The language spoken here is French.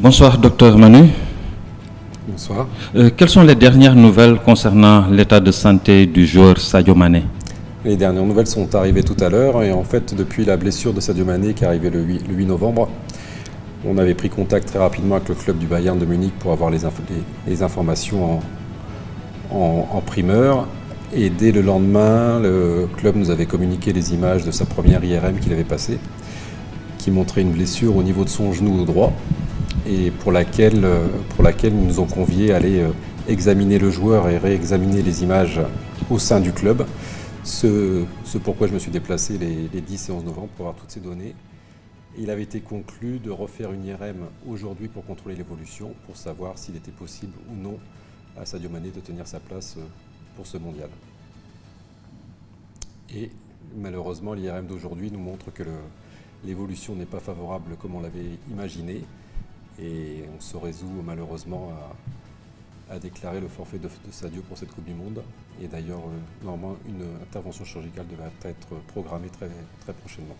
Bonsoir, docteur Manu. Bonsoir. Quelles sont les dernières nouvelles concernant l'état de santé du joueur Sadio Mané? Les dernières nouvelles sont arrivées tout à l'heure et en fait depuis la blessure de Sadio Mané qui est arrivée le 8 novembre, on avait pris contact très rapidement avec le club du Bayern de Munich pour avoir les informations en primeur. Et dès le lendemain, le club nous avait communiqué les images de sa première IRM qu'il avait passée, qui montrait une blessure au niveau de son genou droit et pour laquelle ils nous ont conviés à aller examiner le joueur et réexaminer les images au sein du club. Ce pourquoi je me suis déplacé les 10 et 11 novembre pour avoir toutes ces données. Il avait été conclu de refaire une IRM aujourd'hui pour contrôler l'évolution, pour savoir s'il était possible ou non à Sadio Mané de tenir sa place pour ce mondial. Et malheureusement, l'IRM d'aujourd'hui nous montre que l'évolution n'est pas favorable comme on l'avait imaginé. Et on se résout malheureusement à déclarer le forfait de Sadio pour cette Coupe du Monde. Et d'ailleurs, normalement, une intervention chirurgicale devrait être programmée très prochainement.